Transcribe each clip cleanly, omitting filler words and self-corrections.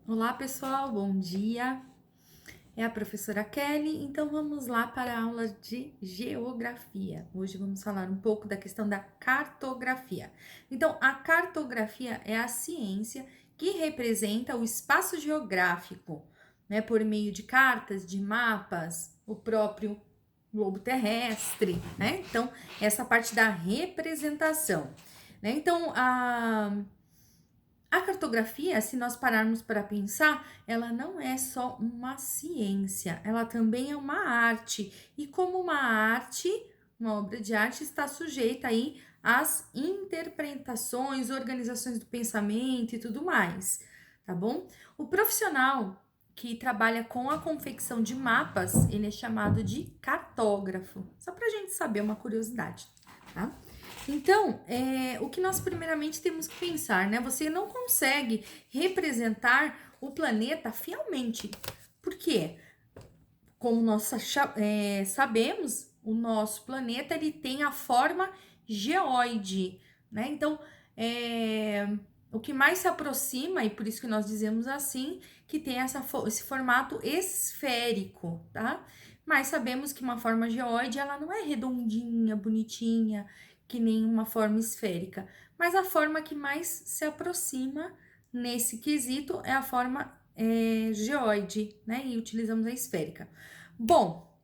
Olá, pessoal, bom dia. É a professora Kelly, então vamos lá para a aula de geografia. Hoje vamos falar um pouco da questão da cartografia. Então, a cartografia é a ciência que representa o espaço geográfico, né, por meio de cartas, de mapas, o próprio globo terrestre, né? Então, essa parte da representação, né? Então, a cartografia, se nós pararmos para pensar, ela não é só uma ciência, ela também é uma arte. E como uma arte, uma obra de arte está sujeita aí às interpretações, organizações do pensamento e tudo mais, tá bom? O profissional que trabalha com a confecção de mapas, ele é chamado de cartógrafo. Só para a gente saber uma curiosidade, tá? Então, o que nós primeiramente temos que pensar, né? Você não consegue representar o planeta fielmente. Por quê? Como nós sabemos, o nosso planeta ele tem a forma geóide, né? Então, o que mais se aproxima, e por isso que nós dizemos assim, que tem esse formato esférico, tá? Mas sabemos que uma forma geóide, ela não é redondinha, bonitinha, que nem uma forma esférica. Mas a forma que mais se aproxima nesse quesito é a forma geóide, né? E utilizamos a esférica. Bom,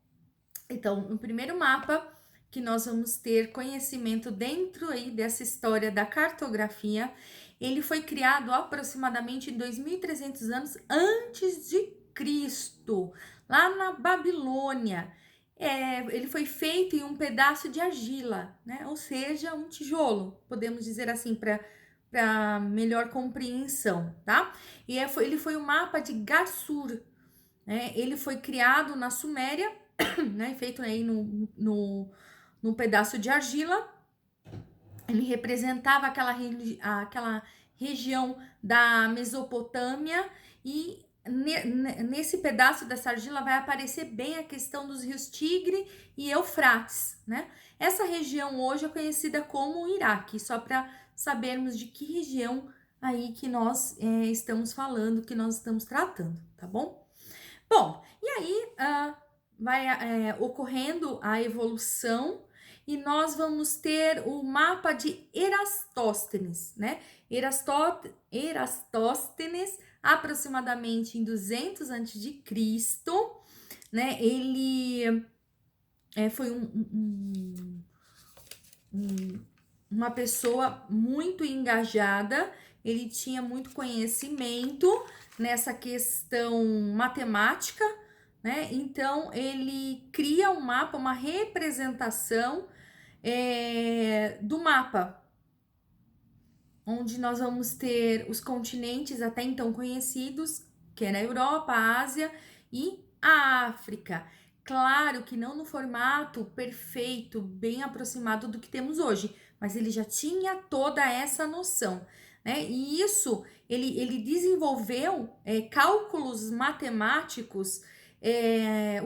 então, no primeiro mapa que nós vamos ter conhecimento dentro aí dessa história da cartografia, ele foi criado aproximadamente em 2300 anos antes de Cristo, lá na Babilônia. Ele foi feito em um pedaço de argila, né? Ou seja, um tijolo, podemos dizer assim, para melhor compreensão, tá? Ele foi o mapa de Garsur, né? Ele foi criado na Suméria, né? Feito aí num pedaço de argila. Ele representava aquela região da Mesopotâmia e nesse pedaço dessa argila vai aparecer bem a questão dos rios Tigre e Eufrates, né? Essa região hoje é conhecida como Iraque, só para sabermos de que região aí que nós estamos falando, que nós estamos tratando, tá bom? Bom, e aí vai ocorrendo a evolução e nós vamos ter o mapa de Erastóstenes, né? Erastóstenes, aproximadamente em 200 a.C., né? Ele foi uma pessoa muito engajada, ele tinha muito conhecimento nessa questão matemática, né? Então ele cria um mapa, uma representação do mapa, onde nós vamos ter os continentes até então conhecidos, que era a Europa, a Ásia e a África. Claro que não no formato perfeito, bem aproximado do que temos hoje, mas ele já tinha toda essa noção, né? E isso ele desenvolveu cálculos matemáticos,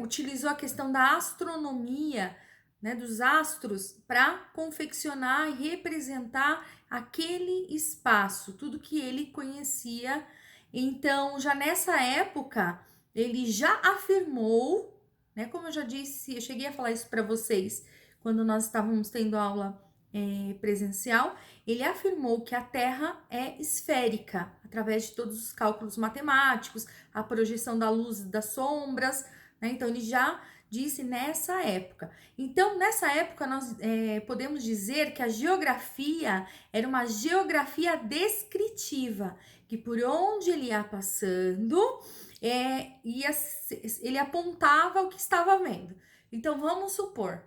utilizou a questão da astronomia, né, dos astros, para confeccionar e representar aquele espaço, tudo que ele conhecia. Então, já nessa época, ele já afirmou, né, como eu já disse, eu cheguei a falar isso para vocês quando nós estávamos tendo aula presencial, ele afirmou que a Terra é esférica, através de todos os cálculos matemáticos, a projeção da luz e das sombras, né? Então, ele já disse nessa época. Então, nessa época, nós podemos dizer que a geografia era uma geografia descritiva, que por onde ele ia passando, ele apontava o que estava vendo. Então, vamos supor,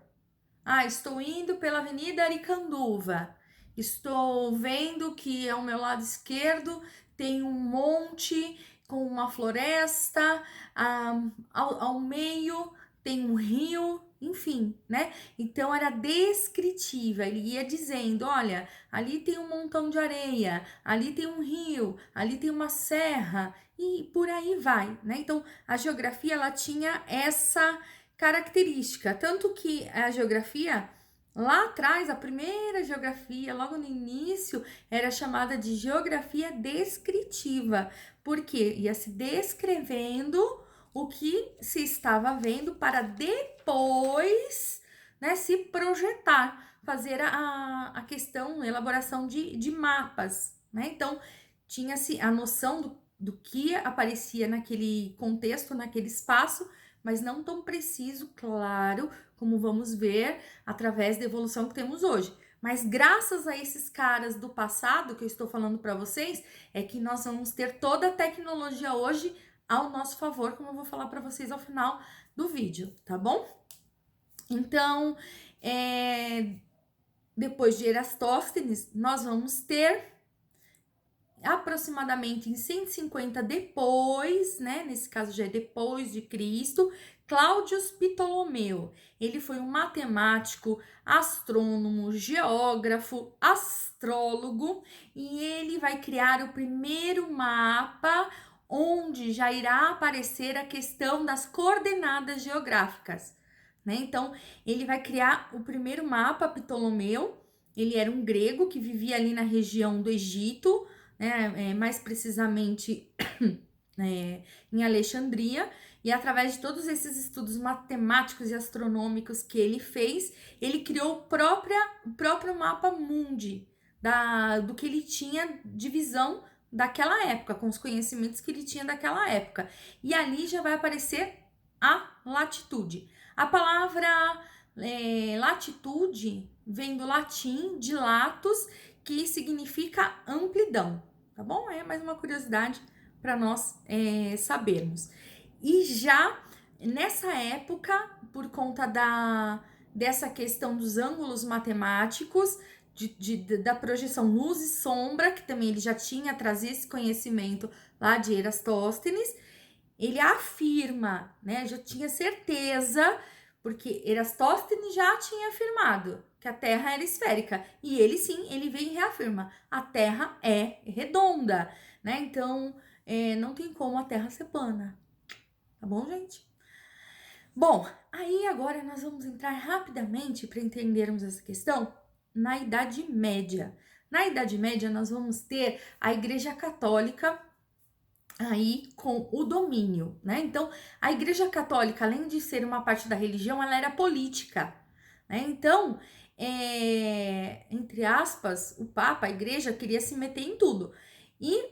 estou indo pela Avenida Aricanduva, estou vendo que ao meu lado esquerdo tem um monte com uma floresta, ao meio tem um rio, enfim, né? Então era descritiva, ele ia dizendo: olha, ali tem um montão de areia, ali tem um rio, ali tem uma serra, e por aí vai, né? Então a geografia ela tinha essa característica, tanto que a geografia Lá atrás, a primeira geografia, logo no início, era chamada de geografia descritiva, porque ia se descrevendo o que se estava vendo para depois, né, se projetar, fazer a questão, a elaboração de mapas, né? Então, tinha-se a noção do que aparecia naquele contexto, naquele espaço, mas não tão preciso, claro, como vamos ver através da evolução que temos hoje. Mas graças a esses caras do passado que eu estou falando para vocês, é que nós vamos ter toda a tecnologia hoje ao nosso favor, como eu vou falar para vocês ao final do vídeo, tá bom? Então, depois de Eratóstenes, nós vamos ter aproximadamente em 150 depois, né? Nesse caso já é depois de Cristo, Cláudius Ptolomeu. Ele foi um matemático, astrônomo, geógrafo, astrólogo e ele vai criar o primeiro mapa onde já irá aparecer a questão das coordenadas geográficas, né? Então, ele vai criar o primeiro mapa Ptolomeu. Ele era um grego que vivia ali na região do Egito, né, mais precisamente em Alexandria, e através de todos esses estudos matemáticos e astronômicos que ele fez, ele criou o próprio mapa mundi, do que ele tinha de visão daquela época, com os conhecimentos que ele tinha daquela época. E ali já vai aparecer a latitude. A palavra latitude vem do latim, de latus, que significa amplidão, tá bom? É mais uma curiosidade para nós sabermos. E já nessa época, por conta dessa questão dos ângulos matemáticos, da projeção luz e sombra, que também ele já tinha trazido esse conhecimento lá de Eratóstenes, ele afirma, né? Já tinha certeza, porque Eratóstenes já tinha afirmado que a Terra era esférica. E ele sim, ele vem e reafirma: a Terra é redonda, né? Então, não tem como a Terra ser plana. Tá bom, gente? Bom, aí agora nós vamos entrar rapidamente para entendermos essa questão na Idade Média. Na Idade Média, nós vamos ter a Igreja Católica aí com o domínio, né? Então, a Igreja Católica, além de ser uma parte da religião, ela era política, né? Então, entre aspas, o Papa, a Igreja, queria se meter em tudo. E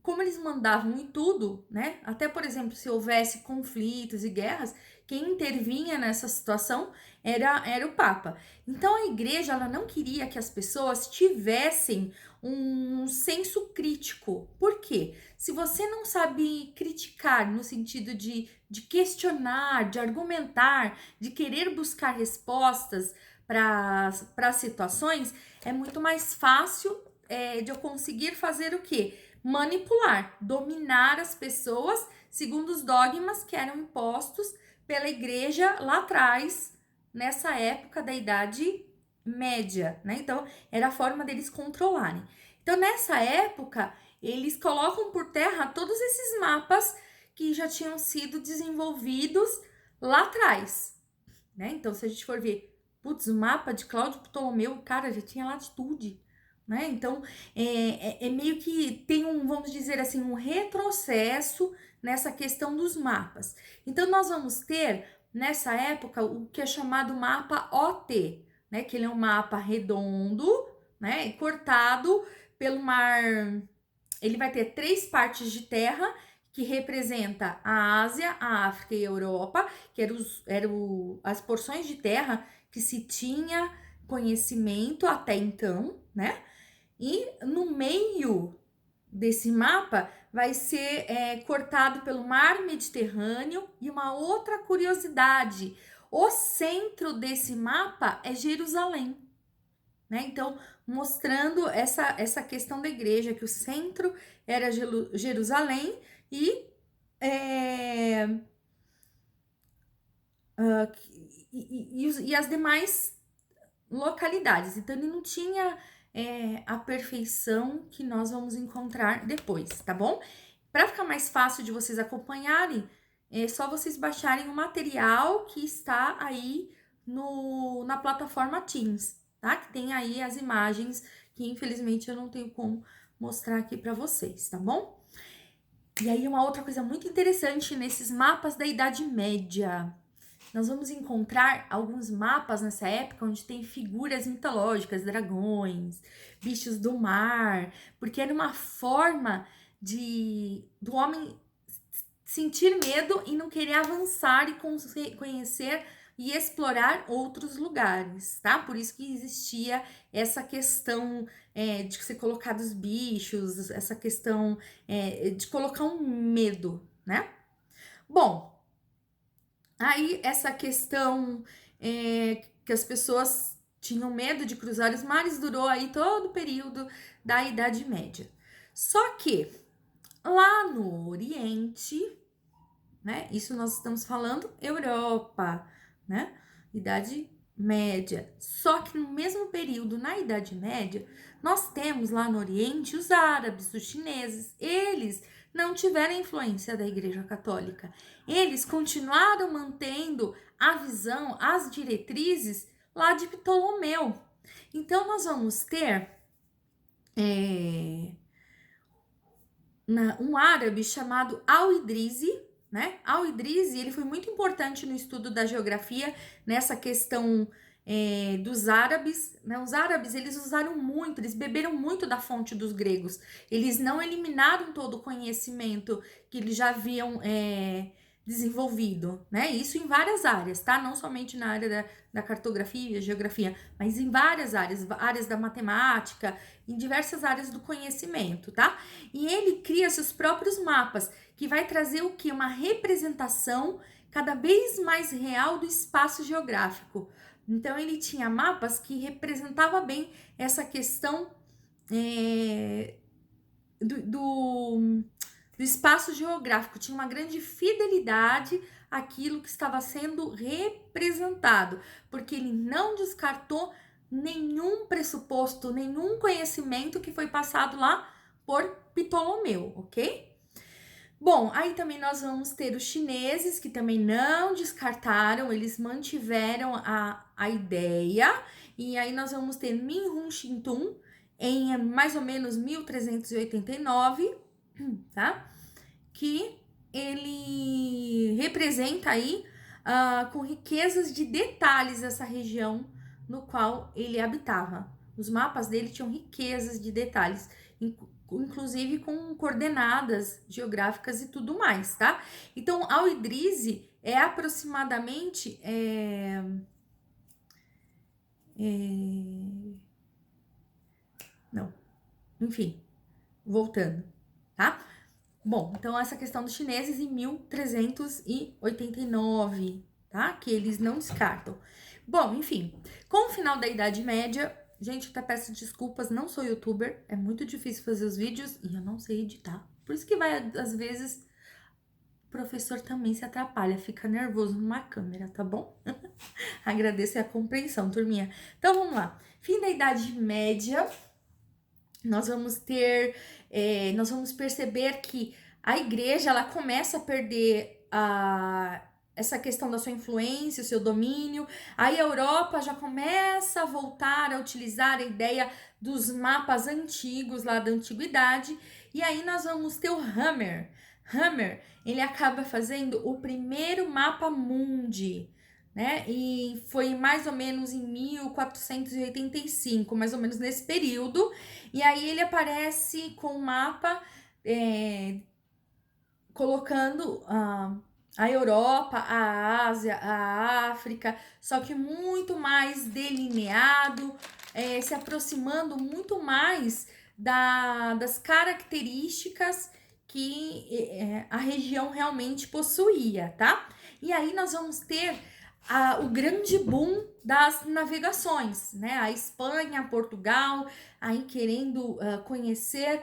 como eles mandavam em tudo, né? Até, por exemplo, se houvesse conflitos e guerras, quem intervinha nessa situação era o Papa. Então, a igreja, ela não queria que as pessoas tivessem um senso crítico. Por quê? Se você não sabe criticar no sentido de questionar, de argumentar, de querer buscar respostas para situações, é muito mais fácil de eu conseguir fazer o quê? Manipular, dominar as pessoas segundo os dogmas que eram impostos pela igreja lá atrás, nessa época da Idade Média, né? Então, era a forma deles controlarem. Então, nessa época, eles colocam por terra todos esses mapas que já tinham sido desenvolvidos lá atrás, né? Então, se a gente for ver, putz, o mapa de Cláudio Ptolomeu, cara, já tinha latitude, né? Então, é meio que tem vamos dizer assim, um retrocesso nessa questão dos mapas. Então, nós vamos ter, nessa época, o que é chamado mapa OT, né? Que ele é um mapa redondo, né? Cortado pelo mar. Ele vai ter 3 partes de terra, que representa a Ásia, a África e a Europa, que eram as porções de terra que se tinha conhecimento até então, né? E no meio desse mapa vai ser cortado pelo mar Mediterrâneo. E uma outra curiosidade: o centro desse mapa é Jerusalém, né? Então, mostrando essa questão da igreja, que o centro era Jerusalém e, e as demais localidades. Então, ele não tinha a perfeição que nós vamos encontrar depois, tá bom? Para ficar mais fácil de vocês acompanharem, é só vocês baixarem o material que está aí na plataforma Teams, tá? Que tem aí as imagens que infelizmente eu não tenho como mostrar aqui para vocês, tá bom? E aí uma outra coisa muito interessante nesses mapas da Idade Média. Nós vamos encontrar alguns mapas nessa época onde tem figuras mitológicas, dragões, bichos do mar, porque era uma forma do homem sentir medo e não querer avançar e conhecer e explorar outros lugares, tá? Por isso que existia essa questão de você colocar dos bichos, essa questão de colocar um medo, né? Bom, aí essa questão que as pessoas tinham medo de cruzar os mares durou aí todo o período da Idade Média. Só que lá no Oriente, né? Isso nós estamos falando Europa, né? Idade Média. Só que no mesmo período, na Idade Média, nós temos lá no Oriente os árabes, os chineses. Eles não tiveram influência da Igreja Católica. Eles continuaram mantendo a visão, as diretrizes lá de Ptolomeu. Então, nós vamos ter um árabe chamado Al-Idrisi, né? Al-Idrisi, ele foi muito importante no estudo da geografia, nessa questão dos árabes, né? Os árabes, eles usaram muito, eles beberam muito da fonte dos gregos. Eles não eliminaram todo o conhecimento que eles já haviam desenvolvido, né? Isso em várias áreas, tá? Não somente na área da cartografia, geografia, mas em várias áreas, áreas da matemática, em diversas áreas do conhecimento, tá? E ele cria seus próprios mapas, que vai trazer o que? Uma representação cada vez mais real do espaço geográfico. Então, ele tinha mapas que representavam bem essa questão do espaço geográfico, tinha uma grande fidelidade àquilo que estava sendo representado, porque ele não descartou nenhum pressuposto, nenhum conhecimento que foi passado lá por Ptolomeu, ok? Bom, aí também nós vamos ter os chineses, que também não descartaram, eles mantiveram a ideia, e aí nós vamos ter Minhun Xintun, em mais ou menos 1389, tá? Que ele representa aí com riquezas de detalhes essa região no qual ele habitava. Os mapas dele tinham riquezas de detalhes, inclusive com coordenadas geográficas e tudo mais, tá? Então, Al-Idrisi é aproximadamente não, enfim, voltando, tá? Bom, então essa questão dos chineses em 1389, tá? Que eles não descartam. Bom, enfim, com o final da Idade Média, gente, até peço desculpas, não sou youtuber, é muito difícil fazer os vídeos e eu não sei editar. Por isso que vai, às vezes, o professor também se atrapalha, fica nervoso numa câmera, tá bom? Agradeço a compreensão, turminha. Então, vamos lá. Fim da Idade Média, nós vamos ter, nós vamos perceber que a igreja, ela começa a perder essa questão da sua influência, o seu domínio. Aí a Europa já começa a voltar a utilizar a ideia dos mapas antigos lá da antiguidade. E aí nós vamos ter o Hammer. Hammer, ele acaba fazendo o primeiro mapa mundi, né? E foi mais ou menos em 1485, mais ou menos nesse período. E aí ele aparece com o mapa colocando a Europa, a Ásia, a África, só que muito mais delineado, se aproximando muito mais das características que a região realmente possuía, tá? E aí nós vamos ter o grande boom das navegações, né? A Espanha, Portugal, aí querendo conhecer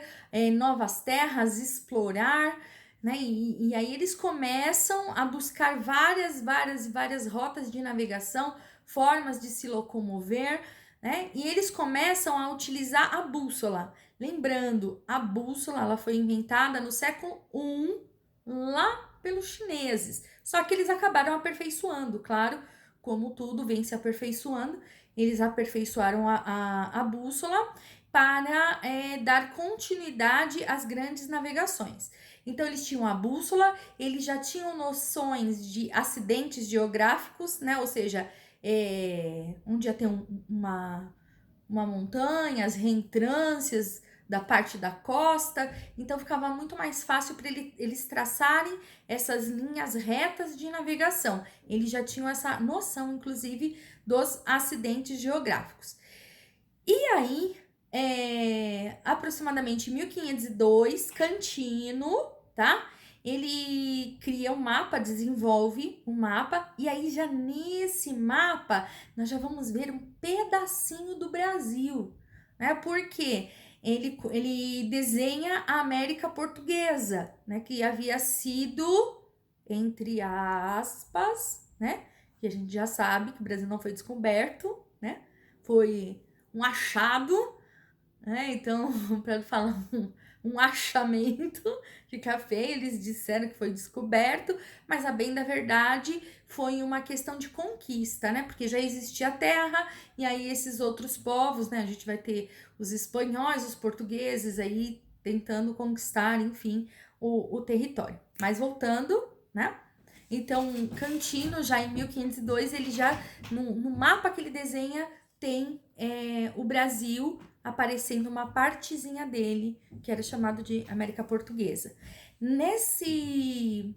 novas terras, explorar, né? E aí eles começam a buscar várias rotas de navegação, formas de se locomover, né? E eles começam a utilizar a bússola. Lembrando, a bússola ela foi inventada no século I, lá pelos chineses. Só que eles acabaram aperfeiçoando, claro, como tudo vem se aperfeiçoando, eles aperfeiçoaram a bússola para dar continuidade às grandes navegações. Então, eles tinham a bússola, eles já tinham noções de acidentes geográficos, né? Ou seja, onde ia ter uma montanha, as reentrâncias da parte da costa, então ficava muito mais fácil para eles traçarem essas linhas retas de navegação. Eles já tinham essa noção, inclusive, dos acidentes geográficos. E aí, aproximadamente 1502, Cantino, tá? Ele cria um mapa, desenvolve um mapa, e aí já nesse mapa nós já vamos ver um pedacinho do Brasil, né? Porque ele desenha a América Portuguesa, né? Que havia sido, entre aspas, né? Que a gente já sabe que o Brasil não foi descoberto, né? Foi um achado, né? Então, para falar um achamento, fica feio, eles disseram que foi descoberto, mas a bem da verdade foi uma questão de conquista, né? Porque já existia a terra, e aí esses outros povos, né? A gente vai ter os espanhóis, os portugueses aí tentando conquistar, enfim, o território. Mas voltando, né? Então, Cantino, já em 1502, ele já, no mapa que ele desenha, tem o Brasil aparecendo uma partezinha dele, que era chamado de América Portuguesa. Nesse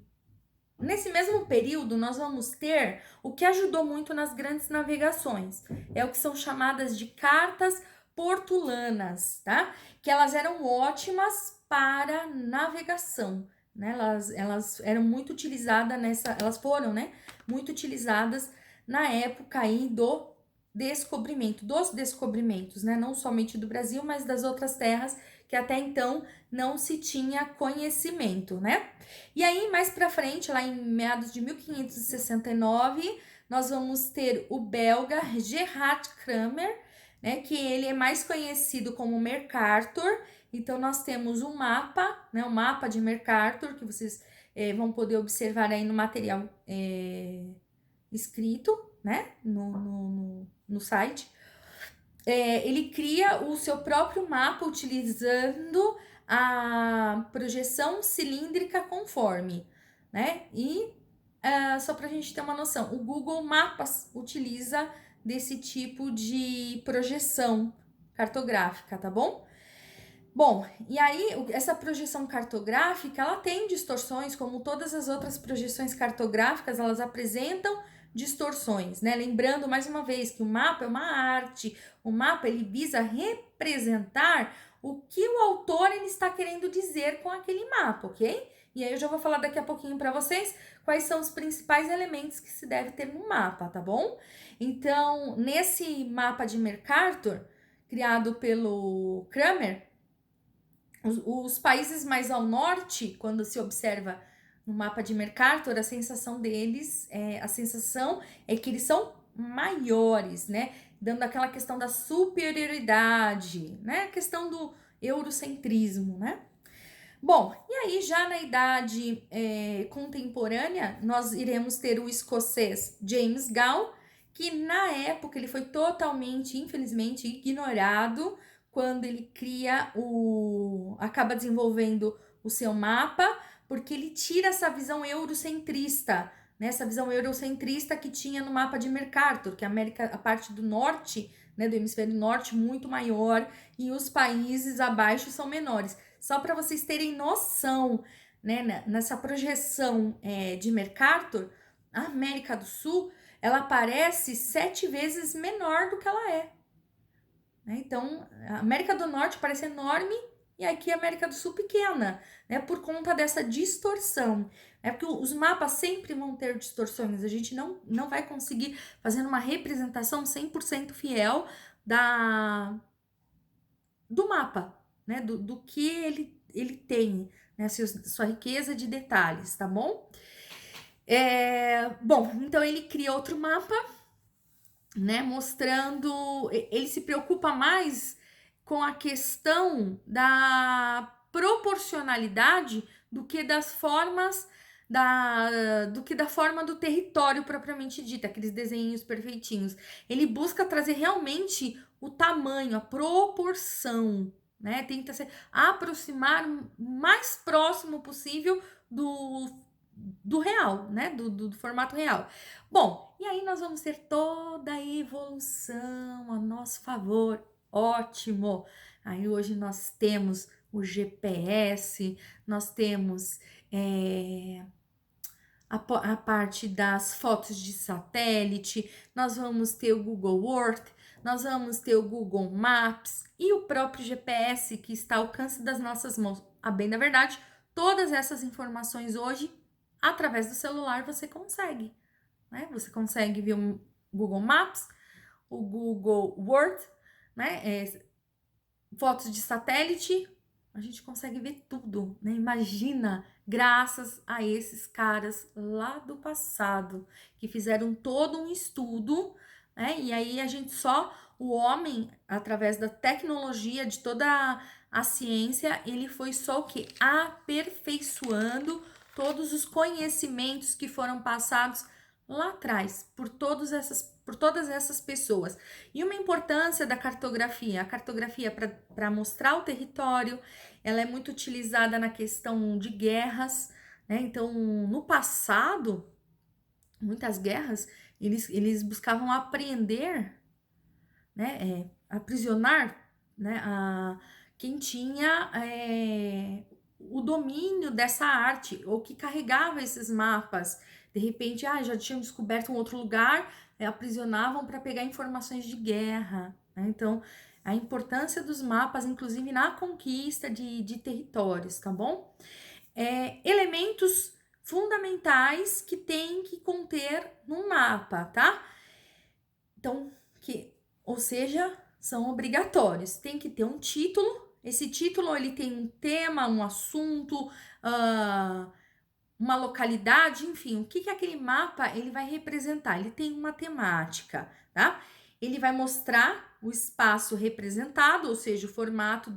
mesmo período, nós vamos ter o que ajudou muito nas grandes navegações. É o que são chamadas de cartas portulanas, tá? Que elas eram ótimas para navegação, né? Elas eram muito utilizadas elas foram, né? Muito utilizadas na época aí dos descobrimentos, né? Não somente do Brasil, mas das outras terras que até então não se tinha conhecimento, né? E aí, mais para frente, lá em meados de 1569, nós vamos ter o belga Gerhard Kramer, né? Que ele é mais conhecido como Mercator. Então, nós temos um mapa, né? O mapa de Mercator, que vocês vão poder observar aí no material escrito, né? No site. Ele cria o seu próprio mapa utilizando a projeção cilíndrica conforme, né? E só para a gente ter uma noção, o Google Maps utiliza desse tipo de projeção cartográfica, tá bom? Bom, e aí essa projeção cartográfica, ela tem distorções, como todas as outras projeções cartográficas, elas apresentam distorções, né? Lembrando mais uma vez que o mapa é uma arte, o mapa ele visa representar o que o autor ele está querendo dizer com aquele mapa, ok? E aí eu já vou falar daqui a pouquinho para vocês quais são os principais elementos que se deve ter no mapa, tá bom? Então, nesse mapa de Mercator, criado pelo Kramer, os países mais ao norte, quando se observa no mapa de Mercator, a sensação é que eles são maiores, né? Dando aquela questão da superioridade, né? A questão do eurocentrismo, né? Bom, e aí já na idade contemporânea, nós iremos ter o escocês James Gow, que na época ele foi totalmente, infelizmente, ignorado quando ele acaba desenvolvendo o seu mapa, porque ele tira essa visão eurocentrista, né? Essa visão eurocentrista que tinha no mapa de Mercator, que a parte do norte, né, do hemisfério norte, muito maior, e os países abaixo são menores. Só para vocês terem noção, né, nessa projeção de Mercator, a América do Sul, ela parece 7 vezes menor do que ela é. Né? Então, a América do Norte parece enorme e aqui a América do Sul pequena, né, por conta dessa distorção. Porque os mapas sempre vão ter distorções, a gente não vai conseguir fazer uma representação 100% fiel do mapa, né, do que ele tem, né, sua riqueza de detalhes, tá bom? Bom, então ele cria outro mapa, né, mostrando, ele se preocupa mais com a questão da proporcionalidade do que das formas do que da forma do território propriamente dita, aqueles desenhos perfeitinhos. Ele busca trazer realmente o tamanho, a proporção, né? Tenta se aproximar o mais próximo possível do real, né? Do formato real. Bom, e aí nós vamos ter toda a evolução a nosso favor. Ótimo! Aí hoje nós temos o GPS, nós temos a parte das fotos de satélite, nós vamos ter o Google Earth, nós vamos ter o Google Maps e o próprio GPS que está ao alcance das nossas mãos. A bem da verdade, todas essas informações hoje, através do celular, você consegue, né? Você consegue ver o Google Maps, o Google Earth, né? Fotos de satélite, a gente consegue ver tudo, né? Imagina, graças a esses caras lá do passado, que fizeram todo um estudo, né? E aí o homem, através da tecnologia, de toda a ciência, ele foi só o quê? Aperfeiçoando todos os conhecimentos que foram passados lá atrás, por todas essas pessoas. E uma importância da cartografia, a cartografia para mostrar o território, ela é muito utilizada na questão de guerras, né? Então, no passado, muitas guerras, eles buscavam apreender, né? Aprisionar, né? Quem tinha o domínio dessa arte, ou que carregava esses mapas. De repente, já tinham descoberto um outro lugar, aprisionavam para pegar informações de guerra, né? Então, a importância dos mapas, inclusive na conquista de territórios, tá bom? Elementos fundamentais que tem que conter no mapa, tá? Então, ou seja, são obrigatórios. Tem que ter um título. Esse título ele tem um tema, um assunto, uma localidade, enfim, o que aquele mapa ele vai representar? Ele tem uma temática, tá? Ele vai mostrar o espaço representado, ou seja, o formato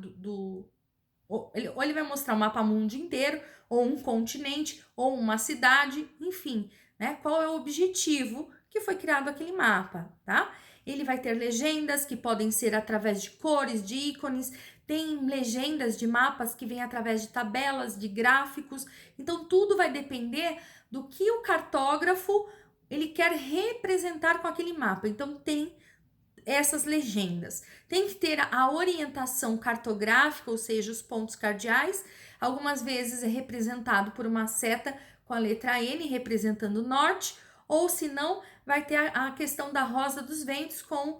ou ele vai mostrar o mapa mundo inteiro, ou um continente, ou uma cidade, enfim, né? Qual é o objetivo que foi criado aquele mapa, tá? Ele vai ter legendas que podem ser através de cores, de ícones, tem legendas de mapas que vêm através de tabelas, de gráficos. Então, tudo vai depender do que o cartógrafo ele quer representar com aquele mapa. Então, tem essas legendas. Tem que ter a orientação cartográfica, ou seja, os pontos cardeais. Algumas vezes é representado por uma seta com a letra N representando o norte, ou se não, vai ter a questão da rosa dos ventos com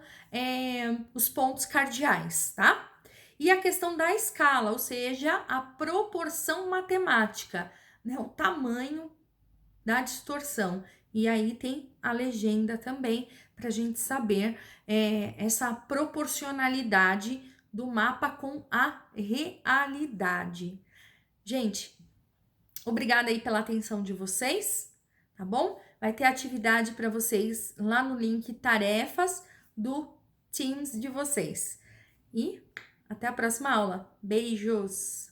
os pontos cardeais, tá? E a questão da escala, ou seja, a proporção matemática, né? O tamanho da distorção. E aí tem a legenda também, para a gente saber essa proporcionalidade do mapa com a realidade. Gente, obrigada aí pela atenção de vocês, tá bom? Vai ter atividade para vocês lá no link tarefas do Teams de vocês. E até a próxima aula. Beijos!